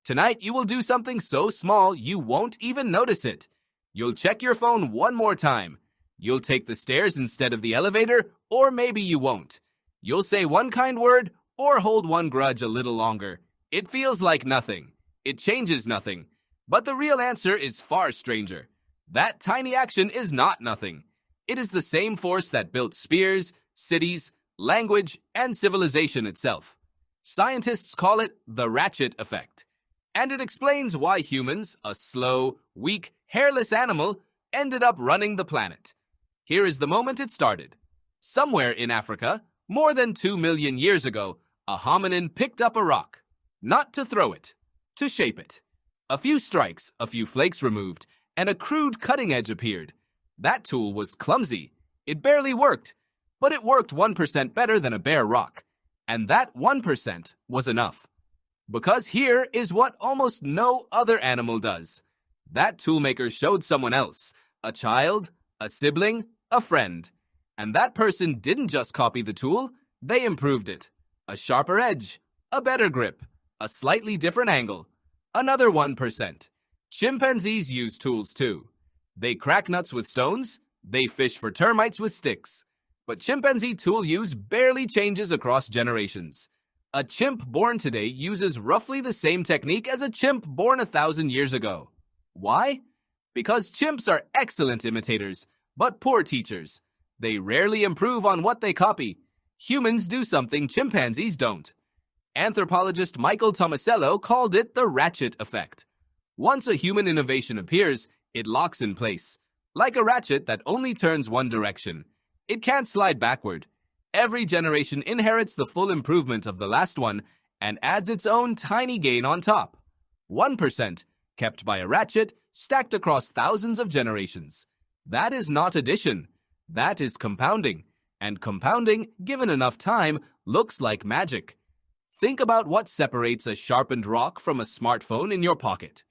Tonight, you will do something so small you won't even notice it. You'll check your phone one more time. You'll take the stairs instead of the elevator, or maybe you won't. You'll say one kind word or hold one grudge a little longer. It feels like nothing. It changes nothing. But the real answer is far stranger. That tiny action is not nothing. It is the same force that built spears, cities, language, and civilization itself. Scientists call it the ratchet effect. And it explains why humans, a slow, weak, hairless animal, ended up running the planet. Here is the moment it started. Somewhere in Africa, more than 2 million years ago, a hominin picked up a rock. Not to throw it, to shape it. A few strikes, a few flakes removed, and a crude cutting edge appeared. That tool was clumsy. It barely worked, but it worked 1% better than a bare rock. And that 1% was enough. Because here is what almost no other animal does. That toolmaker showed someone else, a child, a sibling, a friend. And that person didn't just copy the tool, they improved it. A sharper edge, a better grip, a slightly different angle. Another 1%. Chimpanzees use tools too. They crack nuts with stones, they fish for termites with sticks. But chimpanzee tool use barely changes across generations. A chimp born today uses roughly the same technique as a chimp born 1,000 years ago. Why? Because chimps are excellent imitators, but poor teachers. They rarely improve on what they copy. Humans do something chimpanzees don't. Anthropologist Michael Tomasello called it the ratchet effect. Once a human innovation appears, it locks in place. Like a ratchet that only turns one direction. It can't slide backward. Every generation inherits the full improvement of the last one and adds its own tiny gain on top. 1%, kept by a ratchet, stacked across thousands of generations. That is not addition. That is compounding. And compounding, given enough time, looks like magic. Think about what separates a sharpened rock from a smartphone in your pocket.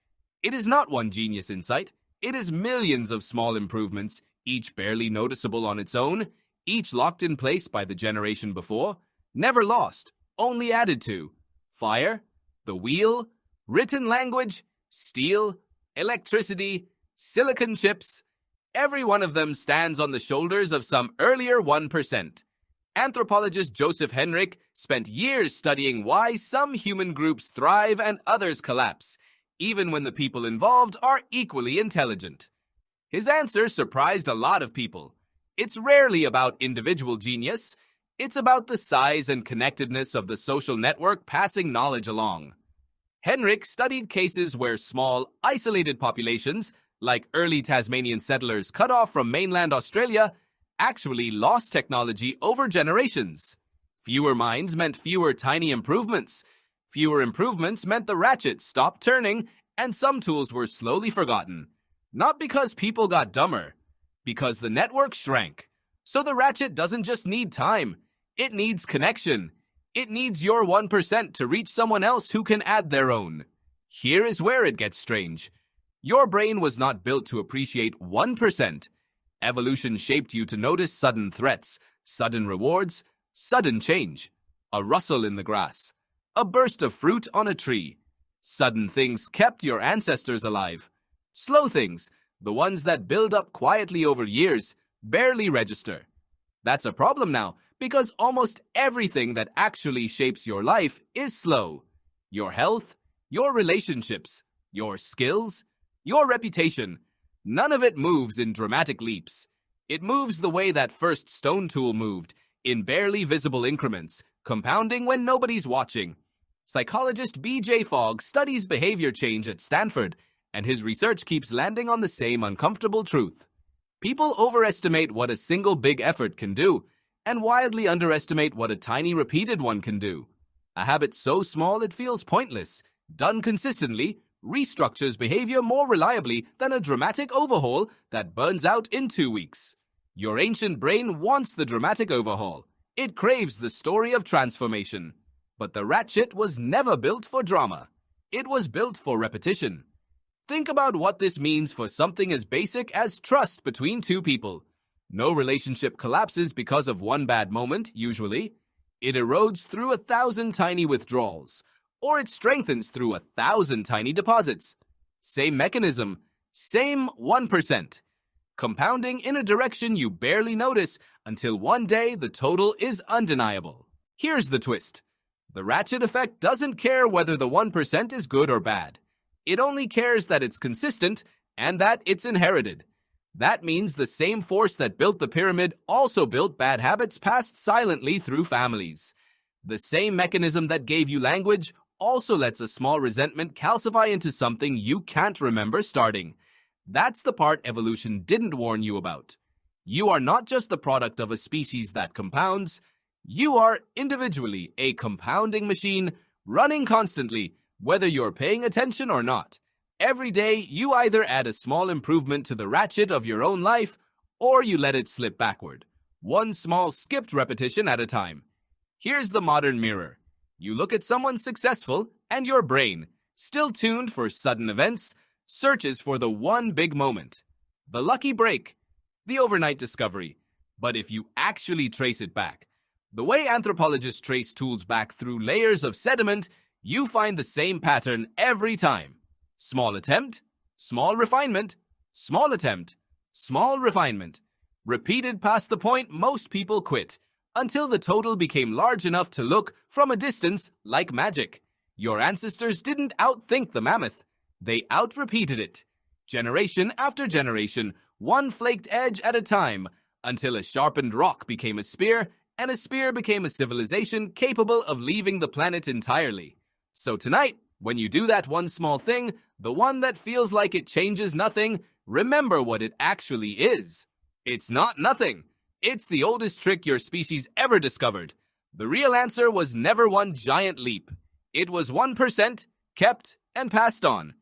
It is not one genius insight. It is millions of small improvements, each barely noticeable on its own, each locked in place by the generation before, never lost, only added to. Fire, the wheel, written language, steel, electricity, silicon chips. Every one of them stands on the shoulders of some earlier 1%. Anthropologist Joseph Henrich spent years studying why some human groups thrive and others collapse, even when the people involved are equally intelligent. His answer surprised a lot of people. It's rarely about individual genius. It's about the size and connectedness of the social network passing knowledge along. Henrich studied cases where small, isolated populations, like early Tasmanian settlers cut off from mainland Australia, actually lost technology over generations. Fewer minds meant fewer tiny improvements. Fewer improvements meant the ratchet stopped turning, and some tools were slowly forgotten. Not because people got dumber, because the network shrank. So the ratchet doesn't just need time, it needs connection. It needs your 1% to reach someone else who can add their own. Here is where it gets strange. Your brain was not built to appreciate 1%. Evolution shaped you to notice sudden threats, sudden rewards, sudden change. A rustle in the grass, a burst of fruit on a tree. Sudden things kept your ancestors alive. Slow things, the ones that build up quietly over years, barely register. That's a problem now, because almost everything that actually shapes your life is slow. Your health, your relationships, your skills, your reputation. None of it moves in dramatic leaps. It moves the way that first stone tool moved, in barely visible increments, compounding when nobody's watching. Psychologist BJ Fogg studies behavior change at Stanford, and his research keeps landing on the same uncomfortable truth. People overestimate what a single big effort can do, and wildly underestimate what a tiny repeated one can do. A habit so small it feels pointless, done consistently, restructures behavior more reliably than a dramatic overhaul that burns out in 2 weeks. Your ancient brain wants the dramatic overhaul. It craves the story of transformation. But the ratchet was never built for drama. It was built for repetition. Think about what this means for something as basic as trust between two people. No relationship collapses because of one bad moment, usually. It erodes through 1,000 tiny withdrawals, or it strengthens through 1,000 tiny deposits. Same mechanism, same 1%. Compounding in a direction you barely notice until one day the total is undeniable. Here's the twist. The ratchet effect doesn't care whether the 1% is good or bad. It only cares that it's consistent and that it's inherited. That means the same force that built the pyramid also built bad habits passed silently through families. The same mechanism that gave you language also lets a small resentment calcify into something you can't remember starting. That's the part evolution didn't warn you about. You are not just the product of a species that compounds. You are individually a compounding machine running constantly, whether you're paying attention or not. Every day, you either add a small improvement to the ratchet of your own life, or you let it slip backward, one small skipped repetition at a time. Here's the modern mirror. You look at someone successful, and your brain, still tuned for sudden events, searches for the one big moment, the lucky break, the overnight discovery. But if you actually trace it back, the way anthropologists trace tools back through layers of sediment, you find the same pattern every time. Small attempt, small refinement, small attempt, small refinement. Repeated past the point most people quit, until the total became large enough to look from a distance like magic. Your ancestors didn't outthink the mammoth. They outrepeated it. Generation after generation, one flaked edge at a time, until a sharpened rock became a spear, and a spear became a civilization capable of leaving the planet entirely. So tonight, when you do that one small thing, the one that feels like it changes nothing, remember what it actually is. It's not nothing. It's the oldest trick your species ever discovered. The real answer was never one giant leap. It was 1%, kept and passed on.